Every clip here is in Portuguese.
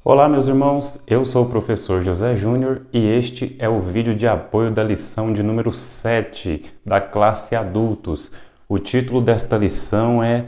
Olá, meus irmãos, eu sou o professor José Júnior e este é o vídeo de apoio da lição de número 7 da classe Adultos. O título desta lição é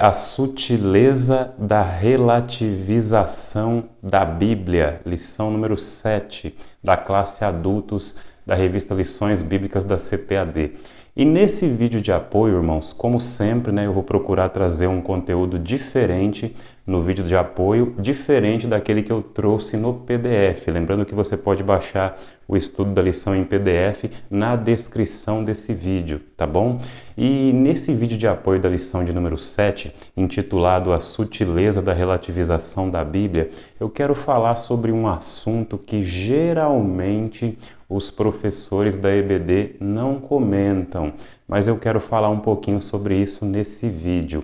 A Sutileza da Relativização da Bíblia, lição número 7 da classe Adultos da revista Lições Bíblicas da CPAD. E nesse vídeo de apoio, irmãos, como sempre, eu vou procurar trazer um conteúdo diferente no vídeo de apoio, diferente daquele que eu trouxe no PDF. Lembrando que você pode baixar o estudo da lição em PDF na descrição desse vídeo, tá bom? E nesse vídeo de apoio da lição de número 7, intitulado A Sutileza da Relativização da Bíblia, eu quero falar sobre um assunto que geralmente os professores da EBD não comentam, mas eu quero falar um pouquinho sobre isso nesse vídeo.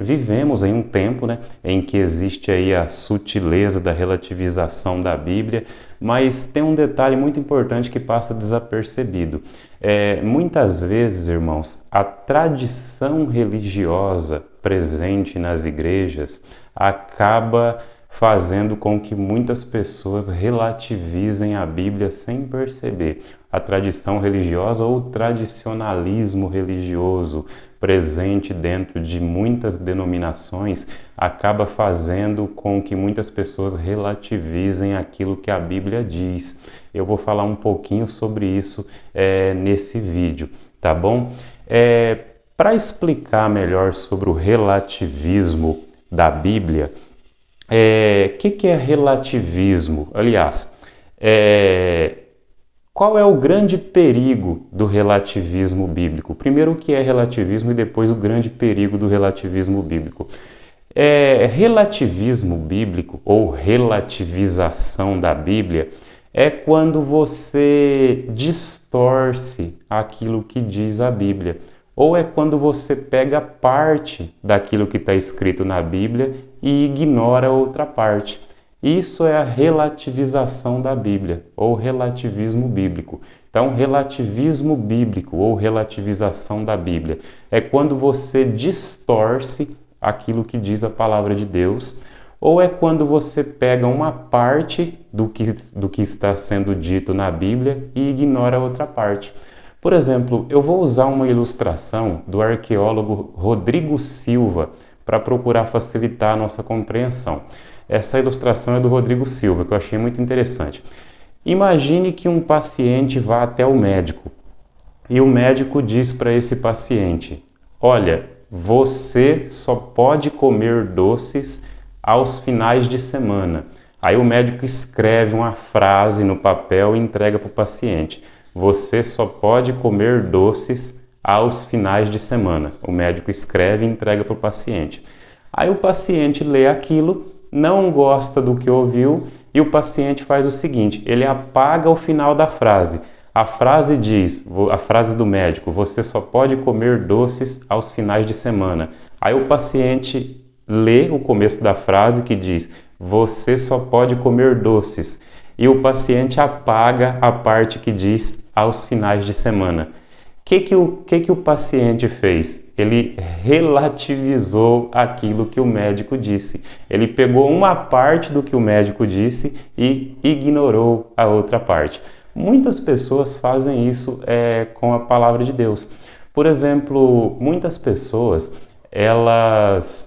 Vivemos em um tempo, em que existe aí a sutileza da relativização da Bíblia, mas tem um detalhe muito importante que passa desapercebido. Muitas vezes, irmãos, a tradição religiosa presente nas igrejas acaba fazendo com que muitas pessoas relativizem a Bíblia sem perceber. A tradição religiosa ou o tradicionalismo religioso presente dentro de muitas denominações acaba fazendo com que muitas pessoas relativizem aquilo que a Bíblia diz. Eu vou falar um pouquinho sobre isso nesse vídeo, tá bom? Para explicar melhor sobre o relativismo da Bíblia, que é relativismo? Aliás, qual é o grande perigo do relativismo bíblico? Primeiro, o que é relativismo e depois o grande perigo do relativismo bíblico. Relativismo bíblico ou relativização da Bíblia é quando você distorce aquilo que diz a Bíblia. Ou é quando você pega parte daquilo que está escrito na Bíblia e ignora outra parte. Isso é a relativização da Bíblia, ou relativismo bíblico. Então, relativismo bíblico ou relativização da Bíblia é quando você distorce aquilo que diz a palavra de Deus, ou é quando você pega uma parte do que está sendo dito na Bíblia e ignora outra parte. Por exemplo, eu vou usar uma ilustração do arqueólogo Rodrigo Silva para procurar facilitar a nossa compreensão. Essa ilustração é do Rodrigo Silva, que eu achei muito interessante. Imagine que um paciente vá até o médico e o médico diz para esse paciente: olha, você só pode comer doces aos finais de semana. Aí o médico escreve uma frase no papel e entrega para o paciente: você só pode comer doces aos finais de semana. O médico escreve e entrega para o paciente. Aí o paciente lê aquilo, não gosta do que ouviu e o paciente faz o seguinte: ele apaga o final da frase. A frase diz, a frase do médico: você só pode comer doces aos finais de semana. Aí o paciente lê o começo da frase que diz: você só pode comer doces. E o paciente apaga a parte que diz aos finais de semana. O que o paciente fez? Ele relativizou aquilo que o médico disse. Ele pegou uma parte do que o médico disse e ignorou a outra parte. Muitas pessoas fazem isso com a palavra de Deus. Por exemplo, muitas pessoas, elas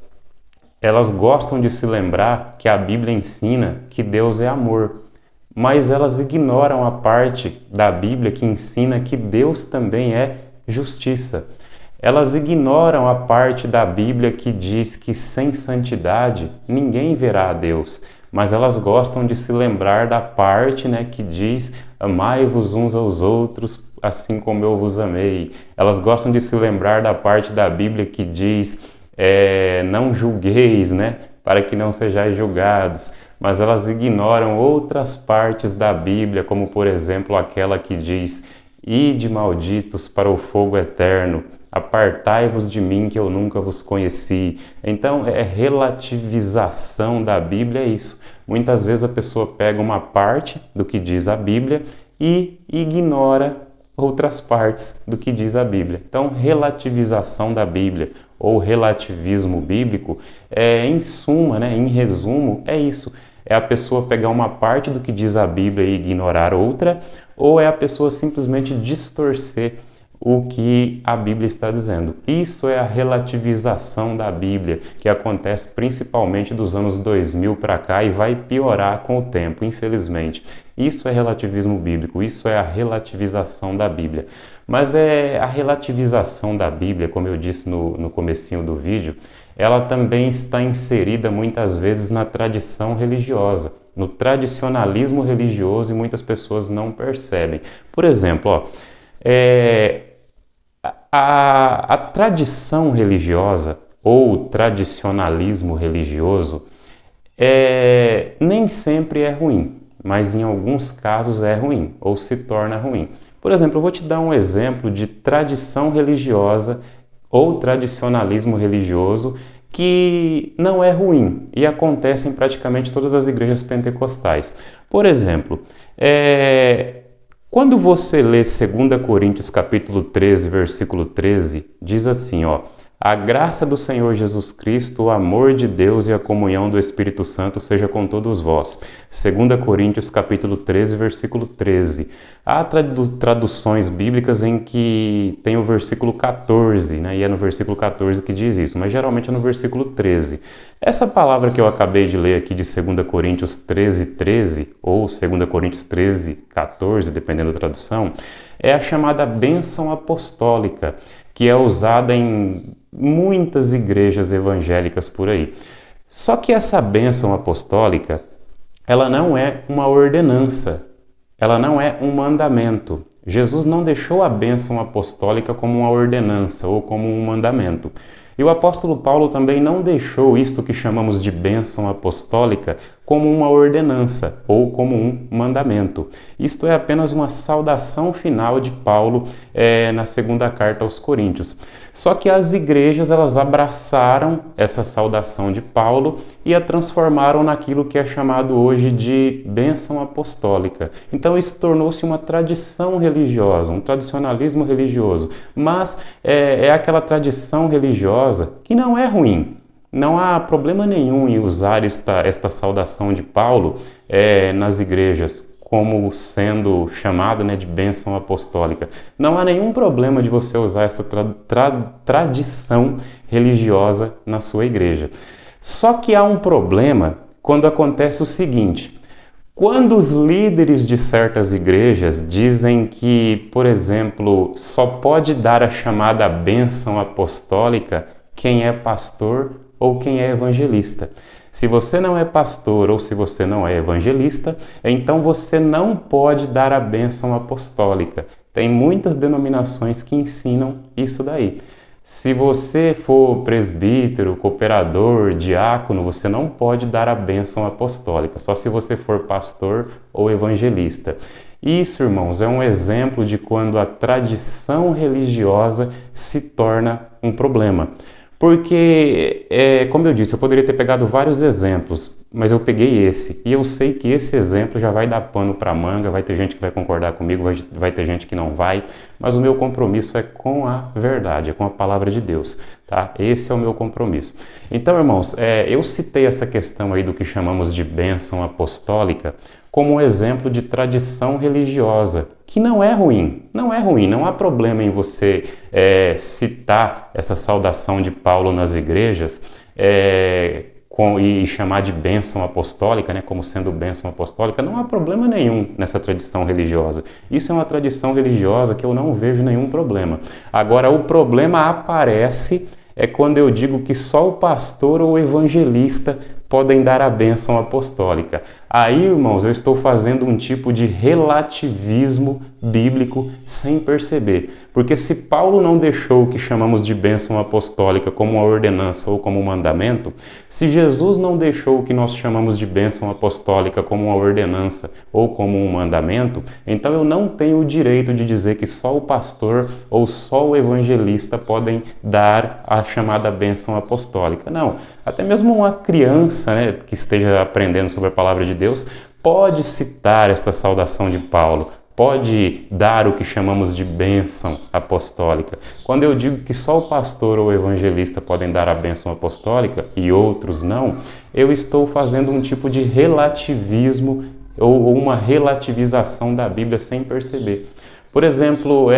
gostam de se lembrar que a Bíblia ensina que Deus é amor, mas elas ignoram a parte da Bíblia que ensina que Deus também é justiça. Elas ignoram a parte da Bíblia que diz que sem santidade ninguém verá a Deus, mas elas gostam de se lembrar da parte que diz: amai-vos uns aos outros assim como eu vos amei. Elas gostam de se lembrar da parte da Bíblia que diz: não julgueis, para que não sejais julgados. Mas elas ignoram outras partes da Bíblia, como por exemplo aquela que diz: ide malditos para o fogo eterno, apartai-vos de mim que eu nunca vos conheci. Então, relativização da Bíblia é isso. Muitas vezes a pessoa pega uma parte do que diz a Bíblia e ignora outras partes do que diz a Bíblia. Então, relativização da Bíblia ou relativismo bíblico, em suma, né, em resumo, é isso. É a pessoa pegar uma parte do que diz a Bíblia e ignorar outra, ou é a pessoa simplesmente distorcer o que a Bíblia está dizendo. Isso é a relativização da Bíblia, que acontece principalmente dos anos 2000 para cá e vai piorar com o tempo, infelizmente. Isso é relativismo bíblico, isso é a relativização da Bíblia. Mas a relativização da Bíblia, como eu disse no comecinho do vídeo, ela também está inserida muitas vezes na tradição religiosa, no tradicionalismo religioso, e muitas pessoas não percebem. Por exemplo, a tradição religiosa ou tradicionalismo religioso nem sempre é ruim, mas em alguns casos é ruim ou se torna ruim. Por exemplo, eu vou te dar um exemplo de tradição religiosa ou tradicionalismo religioso que não é ruim e acontece em praticamente todas as igrejas pentecostais. Por exemplo, quando você lê 2 Coríntios capítulo 13, versículo 13, diz assim, ó: a graça do Senhor Jesus Cristo, o amor de Deus e a comunhão do Espírito Santo seja com todos vós. 2 Coríntios capítulo 13, versículo 13. Há traduções bíblicas em que tem o versículo 14, né? E é no versículo 14 que diz isso, mas geralmente é no versículo 13. Essa palavra que eu acabei de ler aqui de 2 Coríntios 13, 13, ou 2 Coríntios 13, 14, dependendo da tradução, é a chamada bênção apostólica, que é usada em muitas igrejas evangélicas por aí. Só que essa bênção apostólica, ela não é uma ordenança, ela não é um mandamento. Jesus não deixou a bênção apostólica como uma ordenança ou como um mandamento. E o apóstolo Paulo também não deixou isto que chamamos de bênção apostólica como uma ordenança ou como um mandamento. Isto é apenas uma saudação final de Paulo na segunda carta aos Coríntios. Só que as igrejas, elas abraçaram essa saudação de Paulo e a transformaram naquilo que é chamado hoje de bênção apostólica. Então isso tornou-se uma tradição religiosa, um tradicionalismo religioso. Mas é aquela tradição religiosa que não é ruim. Não há problema nenhum em usar esta saudação de Paulo nas igrejas como sendo chamada, né, de bênção apostólica. Não há nenhum problema de você usar esta tradição religiosa na sua igreja. Só que há um problema quando acontece o seguinte: quando os líderes de certas igrejas dizem que, por exemplo, só pode dar a chamada bênção apostólica quem é pastor ou quem é evangelista. Se você não é pastor ou se você não é evangelista, então você não pode dar a bênção apostólica. Tem muitas denominações que ensinam isso daí. Se você for presbítero, cooperador, diácono, você não pode dar a bênção apostólica, só se você for pastor ou evangelista. Isso, irmãos, é um exemplo de quando a tradição religiosa se torna um problema. Porque, como eu disse, eu poderia ter pegado vários exemplos, mas eu peguei esse. E eu sei que esse exemplo já vai dar pano para manga, vai ter gente que vai concordar comigo, vai ter gente que não vai. Mas o meu compromisso é com a verdade, é com a palavra de Deus, tá? Esse é o meu compromisso. Então, irmãos, eu citei essa questão aí do que chamamos de bênção apostólica como um exemplo de tradição religiosa, que não é ruim, não há problema em você citar essa saudação de Paulo nas igrejas e chamar de bênção apostólica, né, como sendo bênção apostólica. Não há problema nenhum nessa tradição religiosa. Isso é uma tradição religiosa que eu não vejo nenhum problema. Agora, o problema aparece quando eu digo que só o pastor ou o evangelista podem dar a bênção apostólica. Aí, irmãos, eu estou fazendo um tipo de relativismo bíblico sem perceber. Porque se Paulo não deixou o que chamamos de bênção apostólica como uma ordenança ou como um mandamento, se Jesus não deixou o que nós chamamos de bênção apostólica como uma ordenança ou como um mandamento, então eu não tenho o direito de dizer que só o pastor ou só o evangelista podem dar a chamada bênção apostólica. Não, até mesmo uma criança, né, que esteja aprendendo sobre a palavra de Deus pode citar esta saudação de Paulo, pode dar o que chamamos de bênção apostólica. Quando eu digo que só o pastor ou o evangelista podem dar a bênção apostólica e outros não, eu estou fazendo um tipo de relativismo ou uma relativização da Bíblia sem perceber. Por exemplo,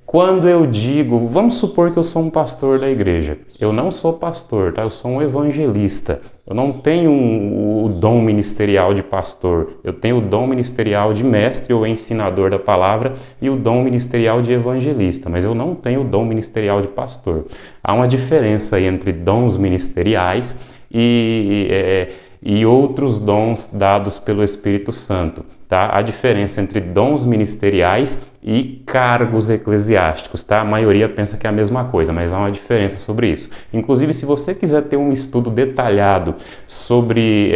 quando eu digo, vamos supor que eu sou um pastor da igreja. Eu não sou pastor, tá? Eu sou um evangelista. Eu não tenho o dom ministerial de pastor. Eu tenho o dom ministerial de mestre ou ensinador da palavra e o dom ministerial de evangelista, mas eu não tenho o dom ministerial de pastor. Há uma diferença aí entre dons ministeriais e outros dons dados pelo Espírito Santo. Tá? A diferença entre dons ministeriais e cargos eclesiásticos, tá? A maioria pensa que é a mesma coisa, mas há uma diferença sobre isso. Inclusive, se você quiser ter um estudo detalhado sobre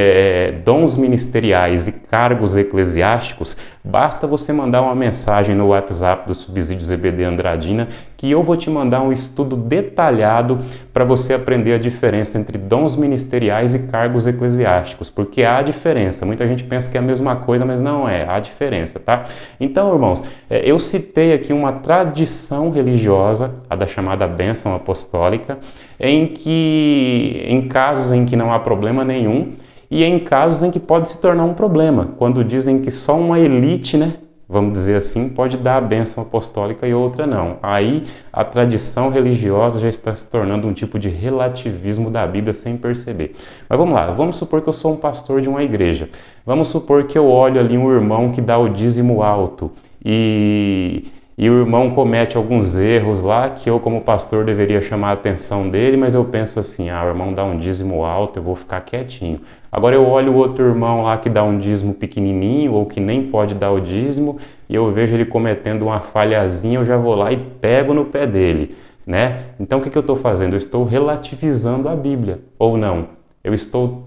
dons ministeriais e cargos eclesiásticos, basta você mandar uma mensagem no WhatsApp do Subsídios EBD Andradina, que eu vou te mandar um estudo detalhado para você aprender a diferença entre dons ministeriais e cargos eclesiásticos, porque há diferença. Muita gente pensa que é a mesma coisa, mas não é, há diferença, tá? Então, irmãos, eu citei aqui uma tradição religiosa, a da chamada bênção apostólica, em casos em que não há problema nenhum e em casos em que pode se tornar um problema, quando dizem que só uma elite, né, vamos dizer assim, pode dar a bênção apostólica e outra não. Aí a tradição religiosa já está se tornando um tipo de relativismo da Bíblia sem perceber. Mas vamos lá, vamos supor que eu sou um pastor de uma igreja. Vamos supor que eu olho ali um irmão que dá o dízimo alto e o irmão comete alguns erros lá que eu como pastor deveria chamar a atenção dele, mas eu penso assim, o irmão dá um dízimo alto, eu vou ficar quietinho. Agora eu olho o outro irmão lá que dá um dízimo pequenininho ou que nem pode dar o dízimo e eu vejo ele cometendo uma falhazinha, eu já vou lá e pego no pé dele, né? Então o que eu estou fazendo? Eu estou relativizando a Bíblia, ou não? Eu estou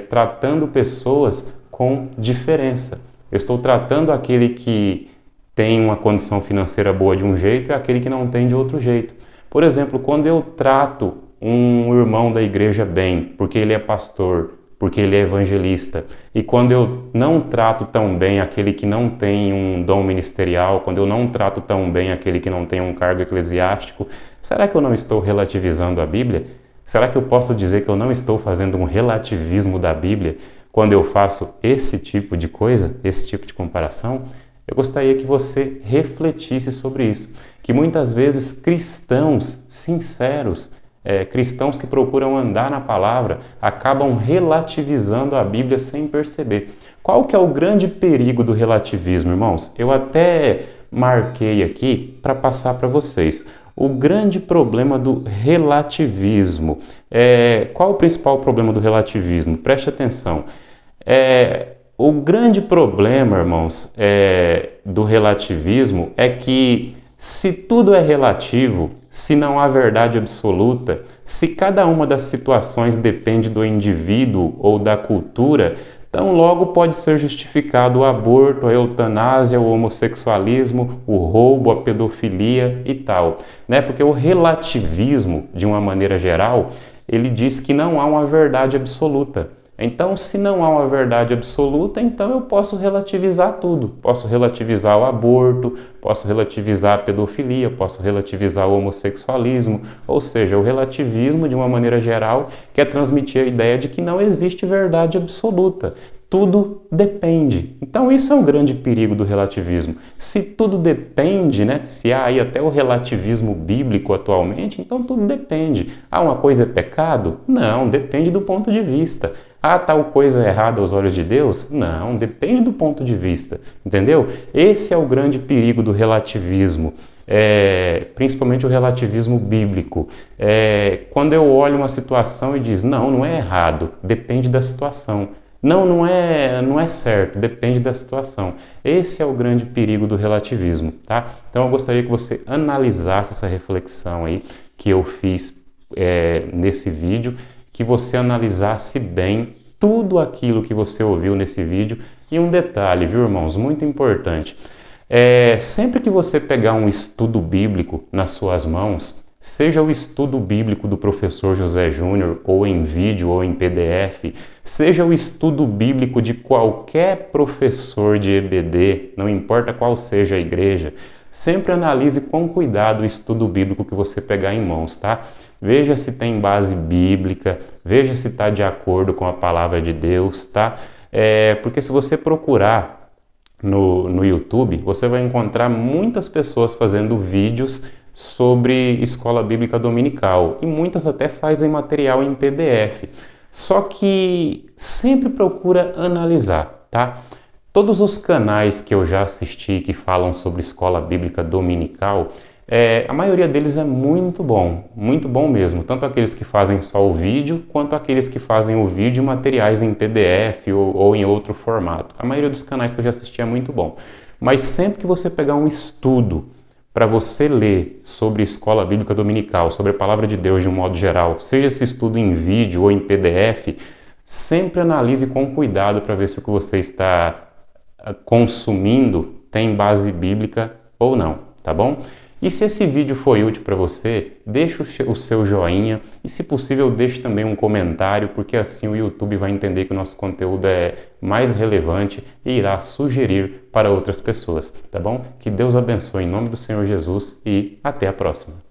tratando pessoas com diferença. Eu estou tratando aquele que tem uma condição financeira boa de um jeito e aquele que não tem de outro jeito. Por exemplo, quando eu trato um irmão da igreja bem, porque ele é pastor, porque ele é evangelista, e quando eu não trato tão bem aquele que não tem um dom ministerial, quando eu não trato tão bem aquele que não tem um cargo eclesiástico, será que eu não estou relativizando a Bíblia? Será que eu posso dizer que eu não estou fazendo um relativismo da Bíblia quando eu faço esse tipo de coisa, esse tipo de comparação? Eu gostaria que você refletisse sobre isso, que muitas vezes cristãos sinceros, cristãos que procuram andar na palavra, acabam relativizando a Bíblia sem perceber. Qual que é o grande perigo do relativismo, irmãos? Eu até marquei aqui para passar para vocês. O grande problema do relativismo. Qual o principal problema do relativismo? Preste atenção. O grande problema, irmãos, do relativismo é que se tudo é relativo, se não há verdade absoluta, se cada uma das situações depende do indivíduo ou da cultura, então logo pode ser justificado o aborto, a eutanásia, o homossexualismo, o roubo, a pedofilia e tal, né? Porque o relativismo, de uma maneira geral, ele diz que não há uma verdade absoluta. Então, se não há uma verdade absoluta, então eu posso relativizar tudo. Posso relativizar o aborto, posso relativizar a pedofilia, posso relativizar o homossexualismo. Ou seja, o relativismo, de uma maneira geral, quer transmitir a ideia de que não existe verdade absoluta. Tudo depende. Então, isso é um grande perigo do relativismo. Se tudo depende, né? Se há aí até o relativismo bíblico atualmente, então tudo depende. Uma coisa é pecado? Não, depende do ponto de vista. Tal coisa é errada aos olhos de Deus? Não, depende do ponto de vista, entendeu? Esse é o grande perigo do relativismo, principalmente o relativismo bíblico. Quando eu olho uma situação e diz, não é errado, depende da situação. Não é certo, depende da situação. Esse é o grande perigo do relativismo, tá? Então eu gostaria que você analisasse essa reflexão aí que eu fiz nesse vídeo, que você analisasse bem tudo aquilo que você ouviu nesse vídeo. E um detalhe, viu, irmãos, muito importante. Sempre que você pegar um estudo bíblico nas suas mãos, seja o estudo bíblico do professor José Júnior, ou em vídeo ou em PDF, seja o estudo bíblico de qualquer professor de EBD, não importa qual seja a igreja, sempre analise com cuidado o estudo bíblico que você pegar em mãos, tá? Veja se tem base bíblica, veja se está de acordo com a palavra de Deus, tá? Porque se você procurar no YouTube, você vai encontrar muitas pessoas fazendo vídeos sobre escola bíblica dominical e muitas até fazem material em PDF. Só que sempre procura analisar, tá? Todos os canais que eu já assisti que falam sobre escola bíblica dominical, a maioria deles é muito bom mesmo. Tanto aqueles que fazem só o vídeo, quanto aqueles que fazem o vídeo e materiais em PDF ou em outro formato. A maioria dos canais que eu já assisti é muito bom. Mas sempre que você pegar um estudo para você ler sobre escola bíblica dominical, sobre a palavra de Deus de um modo geral, seja esse estudo em vídeo ou em PDF, sempre analise com cuidado para ver se o que você está consumindo tem base bíblica ou não, tá bom? E se esse vídeo foi útil para você, deixe o seu joinha e, se possível, deixe também um comentário, porque assim o YouTube vai entender que o nosso conteúdo é mais relevante e irá sugerir para outras pessoas, tá bom? Que Deus abençoe em nome do Senhor Jesus e até a próxima.